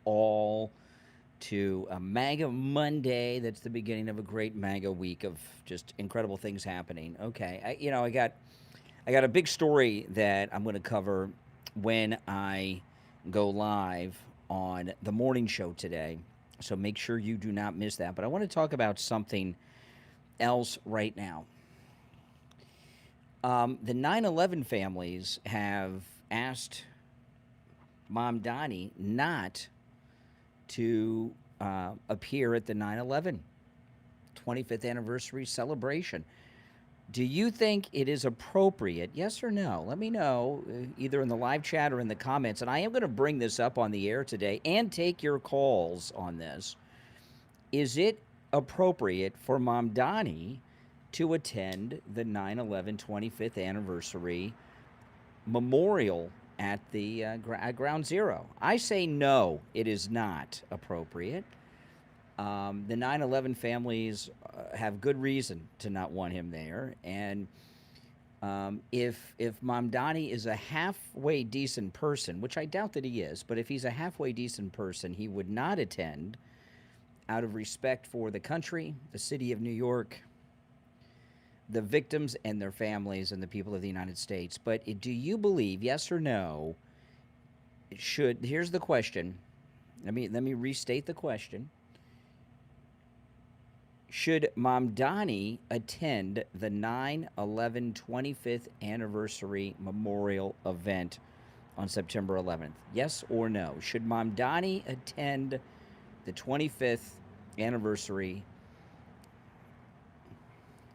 all to a MAGA Monday. That's the beginning of a great MAGA week of just incredible things happening. Okay, I got a big story that I'm going to cover when I go live on the morning show today. So make sure you do not miss that. But I want to talk about something else right now. The 9/11 families have asked Mom Donnie not to appear at the 9/11 25th anniversary celebration. Do you think it is appropriate? Yes or no? Let me know either in the live chat or in the comments. And I am going to bring this up on the air today and take your calls on this. Is it appropriate for Mom Donnie to attend the 9/11 25th anniversary memorial at the at Ground Zero? I say no, it is not appropriate. The 9/11 families have good reason to not want him there, and if Mom Donnie is a halfway decent person, which I doubt that he is, but if he's a halfway decent person, he would not attend out of respect for the country, the city of New York, the victims and their families, and the people of the United States. But do you believe, yes or no, here's the question. Let me restate the question. Should Mom Donnie attend the 9/11 25th anniversary memorial event on September 11th? Yes or no? Should Mom Donnie attend the 25th anniversary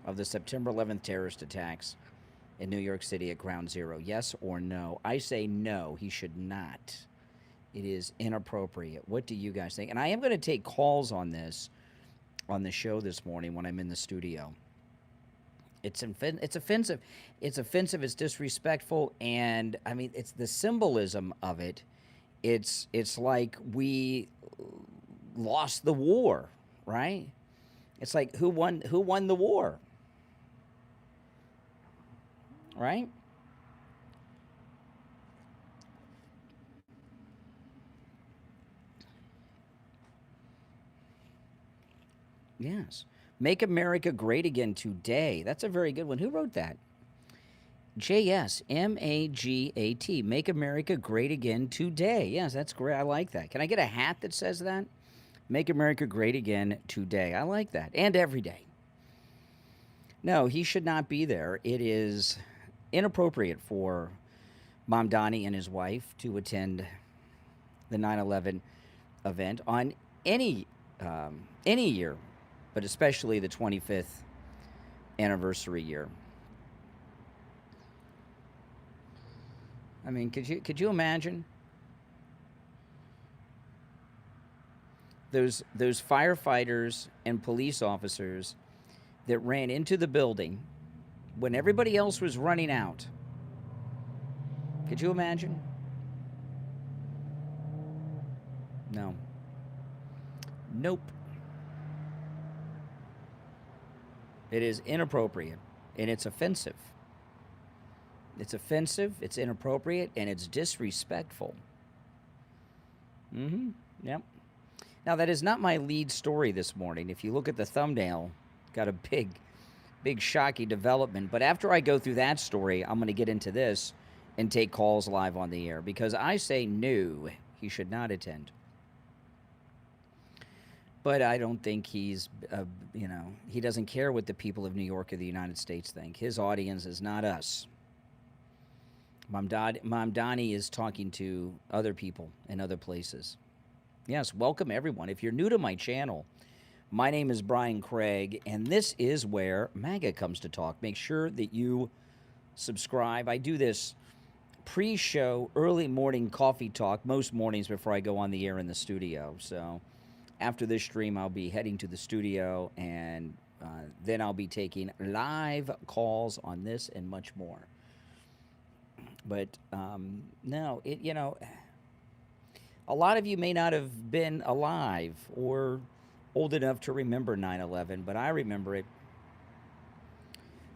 of the September 11th terrorist attacks in New York City at Ground Zero? Yes or no? I say no, he should not. It is inappropriate. What do you guys think? And I am going to take calls on this on the show this morning when I'm in the studio. It's offensive. It's offensive. It's disrespectful. And I mean, it's the symbolism of it. It's like we lost the war, right? It's like who won the war, right? Yes. Make America Great Again Today. That's a very good one. Who wrote that? JSMAGAT. Make America Great Again Today. Yes, that's great. I like that. Can I get a hat that says that? Make America Great Again Today. I like that. And every day. No, he should not be there. It is inappropriate for Mom Donnie and his wife to attend the 9/11 event on any year, but especially the 25th anniversary year. I mean, could you imagine those firefighters and police officers that ran into the building when everybody else was running out? Could you imagine? No. Nope. It is inappropriate, and it's offensive. It's offensive, it's inappropriate, and it's disrespectful. Yep. Now, that is not my lead story this morning. If you look at the thumbnail, got a big, shocking development. But after I go through that story, I'm going to get into this and take calls live on the air, because I say no, he should not attend. But I don't think he's, he doesn't care what the people of New York or the United States think. His audience is not us. Mom Donnie is talking to other people in other places. Yes, welcome everyone. If you're new to my channel, my name is Brian Craig, and this is where MAGA comes to talk. Make sure that you subscribe. I do this pre-show, early morning coffee talk most mornings before I go on the air in the studio. So after this stream, I'll be heading to the studio, and then I'll be taking live calls on this and much more. But no, a lot of you may not have been alive or old enough to remember 9/11, but I remember it.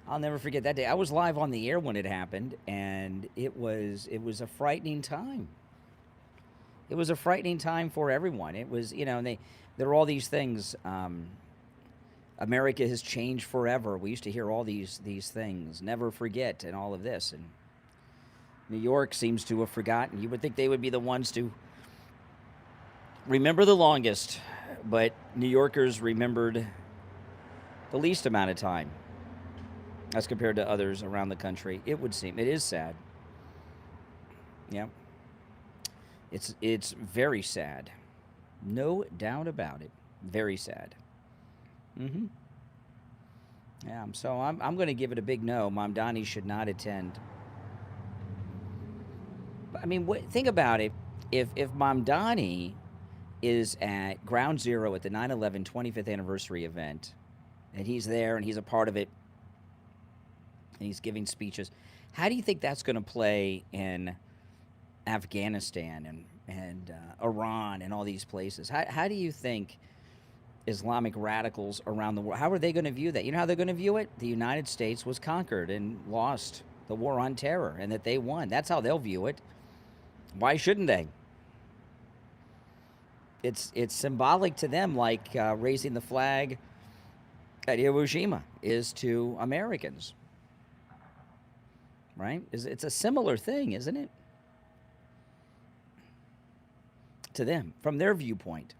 I'll never forget that day. I was live on the air when it happened, and it was a frightening time. It was a frightening time for everyone. It was, and there were all these things. America has changed forever. We used to hear all these things. Never forget, and all of this. And New York seems to have forgotten. You would think they would be the ones to remember the longest, but New Yorkers remembered the least amount of time as compared to others around the country. It would seem. It is sad. Yeah. It's very sad. No doubt about it. Very sad. Mm-hmm. Yeah, so I'm going to give it a big no. Mom Donnie should not attend. I mean, think about it. If Mom Donnie is at Ground Zero at the 9/11 25th anniversary event, and he's there and he's a part of it, and he's giving speeches, how do you think that's going to play in Afghanistan and Iran and all these places? How do you think Islamic radicals around the world, how are they going to view that? You know how they're going to view it? The United States was conquered and lost the war on terror, and that they won. That's how they'll view it. Why shouldn't they? It's symbolic to them, like raising the flag at Hiroshima is to Americans, right? It's a similar thing, isn't it? To them, from their viewpoint.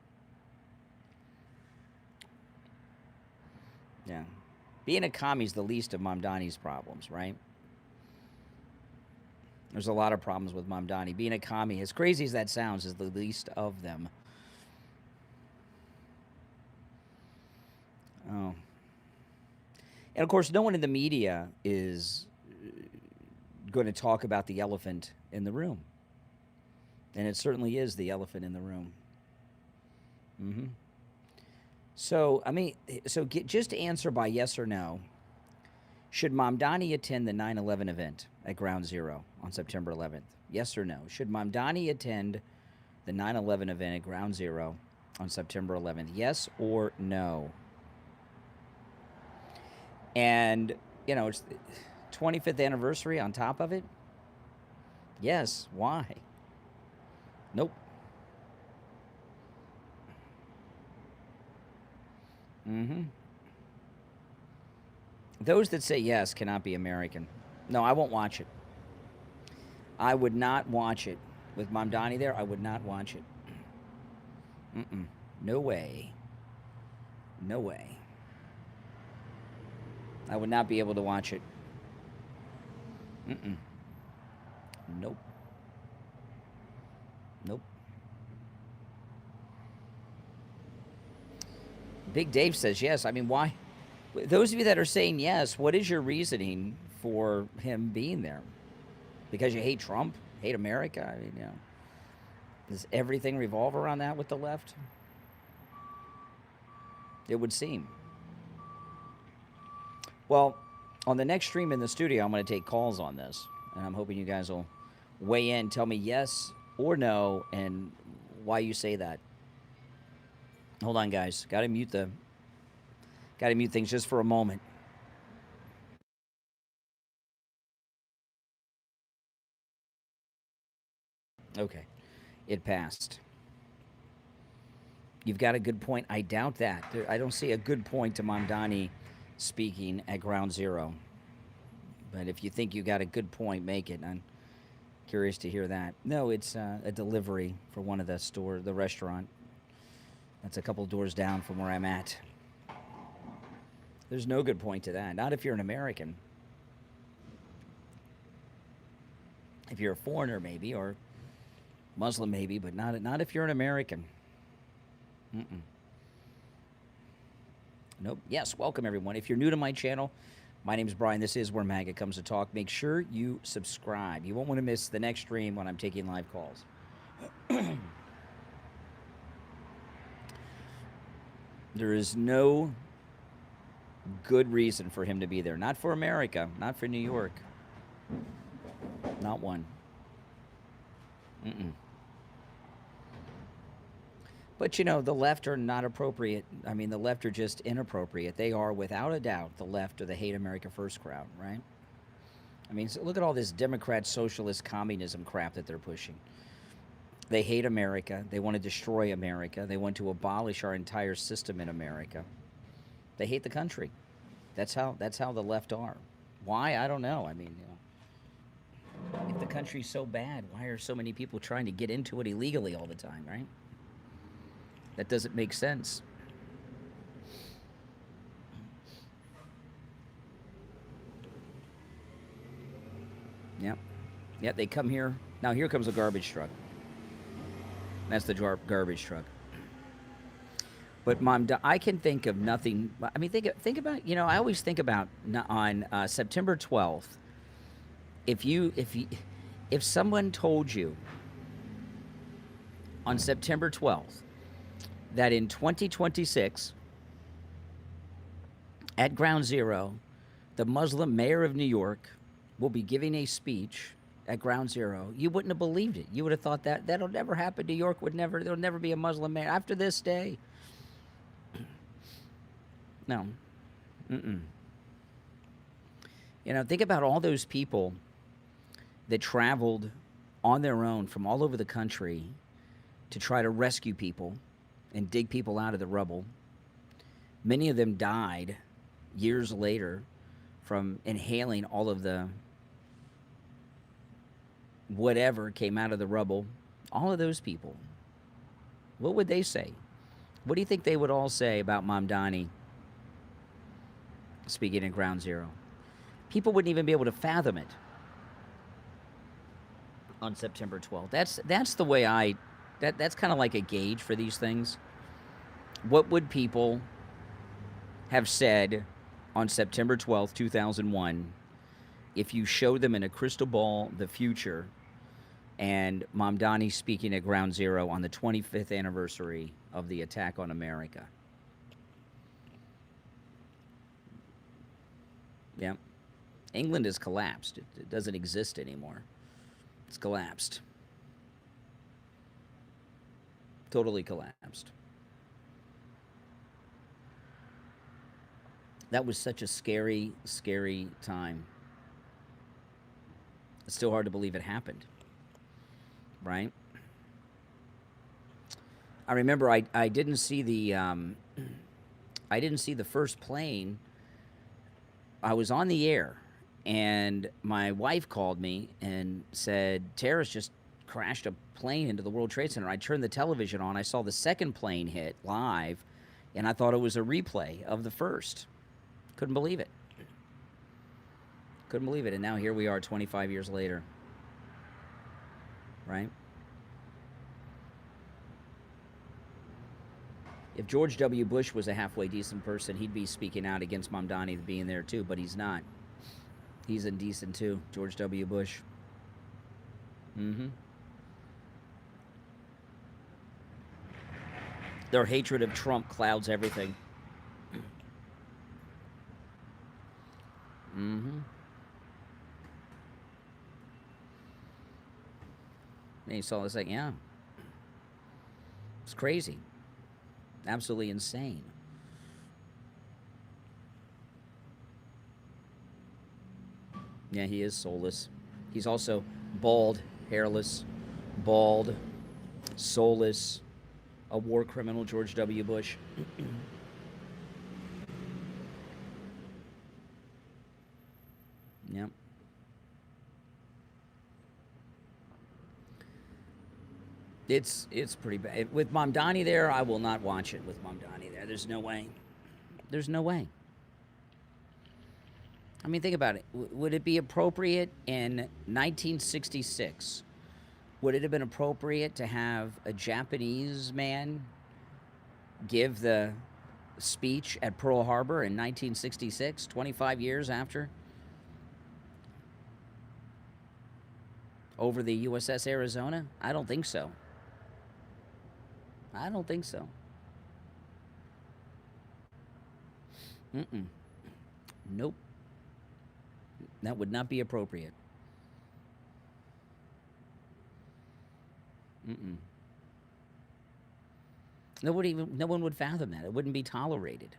Yeah. Being a commie is the least of Mom Donnie's problems, right? There's a lot of problems with Mom Donnie. Being a commie, as crazy as that sounds, is the least of them. Oh. And, of course, no one in the media is going to talk about the elephant in the room. And it certainly is the elephant in the room. Mm-hmm. So, just answer by yes or no. Should Mom Donnie attend the 9/11 event at Ground Zero on September 11th? Yes or no? Should Mom Donnie attend the 9/11 event at Ground Zero on September 11th? Yes or no? And, it's the 25th anniversary on top of it? Yes. Why? Nope. Mm-hmm. Those that say yes cannot be American. No, I won't watch it. I would not watch it. With Mom Donnie there, I would not watch it. Mm-mm. No way. No way. I would not be able to watch it. Mm-mm. Nope. Nope. Big Dave says yes. I mean, why? Those of you that are saying yes, what is your reasoning for him being there? Because you hate Trump? Hate America? I mean, does everything revolve around that with the left? It would seem. Well, on the next stream in the studio, I'm going to take calls on this. And I'm hoping you guys will weigh in, tell me yes or no, and why you say that. Hold on, guys. Got to mute things just for a moment. Okay. It passed. You've got a good point. I doubt that. I don't see a good point to Mom Donnie speaking at Ground Zero. But if you think you got a good point, make it. I'm curious to hear that. No, it's a delivery for one of the restaurant. That's a couple doors down from where I'm at. There's no good point to that. Not if you're an American. If you're a foreigner, maybe, or Muslim, maybe, but not if you're an American. Mm-mm. Nope. Yes, welcome, everyone. If you're new to my channel, my name's Brian. This is where MAGA comes to talk. Make sure you subscribe. You won't want to miss the next stream when I'm taking live calls. There is no good reason for him to be there. Not for America. Not for New York. Not one. Mm-mm. But, the left are not appropriate. I mean, the left are just inappropriate. They are, without a doubt, the left or the Hate America First crowd, right? I mean, so look at all this Democrat, socialist, communism crap that they're pushing. They hate America. They want to destroy America. They want to abolish our entire system in America. They hate the country. That's how the left are. Why? I don't know. I mean, if the country's so bad, why are so many people trying to get into it illegally all the time, right? That doesn't make sense. Yep. Yep, they come here. Now here comes a garbage truck. That's the garbage truck. But Mom, I can think of nothing. I mean, think about. I always think about on September 12th. If someone told you on September 12th that in 2026 at Ground Zero, the Muslim mayor of New York will be giving a speech at Ground Zero, you wouldn't have believed it. You would have thought that'll never happen. New York there'll never be a Muslim mayor after this day. No. Mm-mm. Think about all those people that traveled on their own from all over the country to try to rescue people and dig people out of the rubble. Many of them died years later from inhaling all of the whatever came out of the rubble. All of those people, what would they say? What do you think they would all say about Mamdani speaking at Ground Zero? People wouldn't even be able to fathom it on September 12th. That's the way that's kind of like a gauge for these things. What would people have said on September 12th, 2001, if you showed them in a crystal ball the future and Mamdani speaking at Ground Zero on the 25th anniversary of the attack on America? Yeah. England has collapsed. It doesn't exist anymore. It's collapsed. Totally collapsed. That was such a scary, scary time. It's still hard to believe it happened. Right? I remember I didn't see the first plane. I was on the air, and my wife called me and said, Terrace just crashed a plane into the World Trade Center. I turned the television on. I saw the second plane hit live, and I thought it was a replay of the first. Couldn't believe it. Couldn't believe it. And now here we are 25 years later. Right? If George W. Bush was a halfway decent person, he'd be speaking out against Mamdani being there too, but he's not. He's indecent too, George W. Bush. Mm-hmm. Their hatred of Trump clouds everything. Mm-hmm. And you saw this like, yeah. It's crazy. Absolutely insane. Yeah, he is soulless. He's also bald, hairless, bald, soulless, a war criminal, George W. Bush. Yep. It's pretty bad. With Mamdani there, I will not watch it with Mamdani there. There's no way. There's no way. I mean, think about it. Would it be appropriate in 1966? Would it have been appropriate to have a Japanese man give the speech at Pearl Harbor in 1966, 25 years after? Over the USS Arizona? I don't think so. I don't think so. Mm-mm. Nope. That would not be appropriate. Mm-mm. No one would fathom that. It wouldn't be tolerated.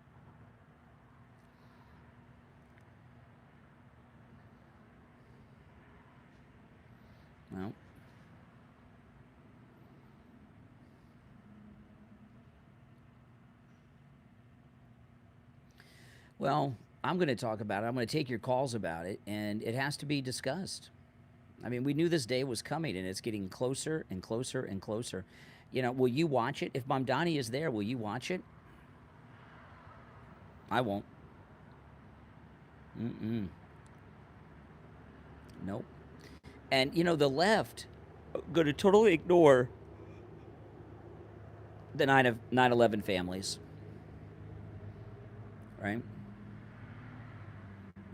Well, Well, I'm going to talk about it. I'm going to take your calls about it, and it has to be discussed. I mean, we knew this day was coming, and it's getting closer and closer and closer. Will you watch it? If Mom Donnie is there, will you watch it? I won't. Mm-mm. Nope. And, the left going to totally ignore the 9/11 families, right?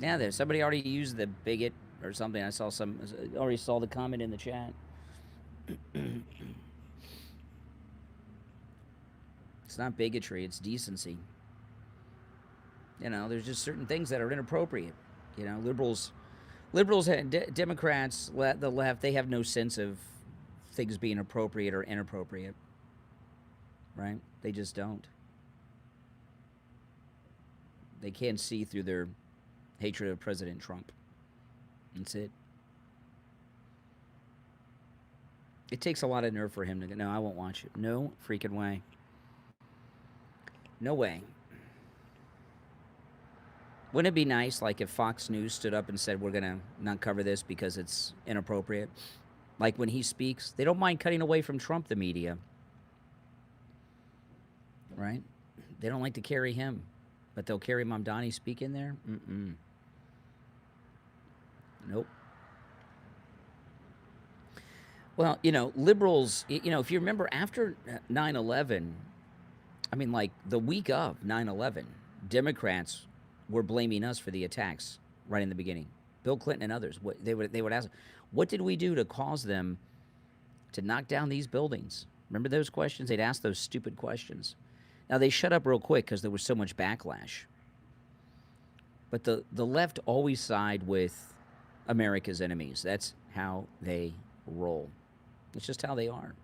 Yeah, there's somebody already used the bigot or something. I already saw the comment in the chat. It's not bigotry, it's decency. There's just certain things that are inappropriate. Liberals, Democrats, the left, they have no sense of things being appropriate or inappropriate, right? They just don't. They can't see through their hatred of President Trump. That's it. It takes a lot of nerve for him to go, no, I won't watch it. No freaking way. No way. Wouldn't it be nice, like, if Fox News stood up and said, we're going to not cover this because it's inappropriate? Like, when he speaks, they don't mind cutting away from Trump, the media. Right? They don't like to carry him, but they'll carry Mom Donnie speak in there? Mm-mm. Nope. Well, liberals, if you remember after 9/11, I mean, like the week of 9/11, Democrats were blaming us for the attacks right in the beginning. Bill Clinton and others, they would ask, what did we do to cause them to knock down these buildings? Remember those questions? They'd ask those stupid questions. Now, they shut up real quick because there was so much backlash. But the left always side with America's enemies. That's how they roll. It's just how they are.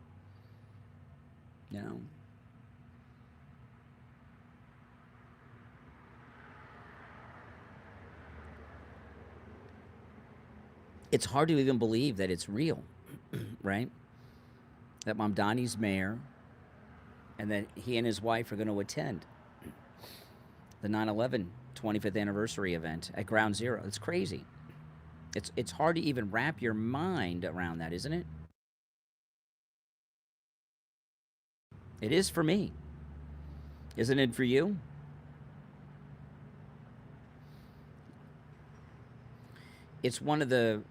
It's hard to even believe that it's real, right? That Mom Donnie's mayor and that he and his wife are going to attend the 9/11 25th anniversary event at Ground Zero. It's crazy. It's hard to even wrap your mind around that, isn't it? It is for me. Isn't it for you? It's one of the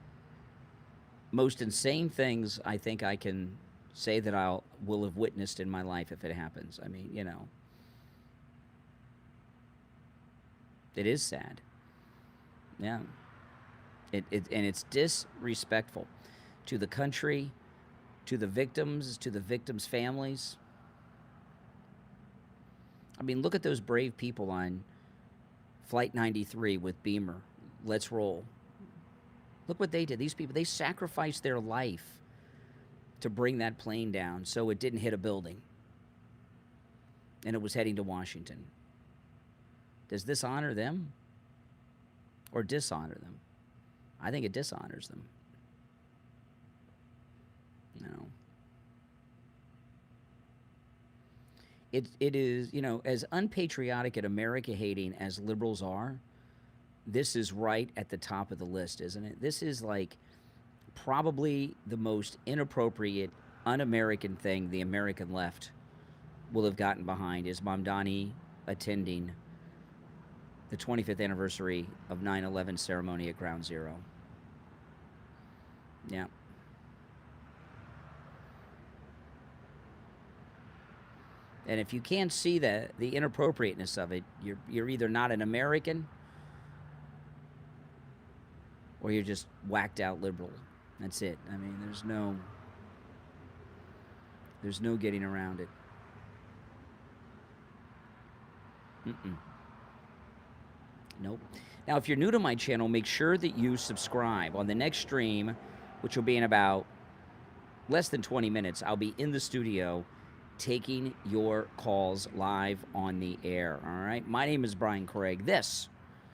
most insane things I think I can say that will have witnessed in my life if it happens. I mean, it is sad. Yeah. And it's disrespectful to the country, to the victims' families. I mean, look at those brave people on Flight 93 with Beamer. Let's roll. Look what they did. These people, they sacrificed their life to bring that plane down so it didn't hit a building. And it was heading to Washington. Does this honor them or dishonor them? I think it dishonors them. No. It is, as unpatriotic and America-hating as liberals are, this is right at the top of the list, isn't it? This is like probably the most inappropriate, un-American thing the American left will have gotten behind is Mom Donnie attending the 25th anniversary of 9/11 ceremony at Ground Zero. Yeah. And if you can't see the inappropriateness of it, you're either not an American or you're just whacked out liberal. That's it. I mean, there's no getting around it. Nope. Now, if you're new to my channel, make sure that you subscribe. On the next stream, which will be in about less than 20 minutes, I'll be in the studio taking your calls live on the air. All right? My name is Brian Craig. This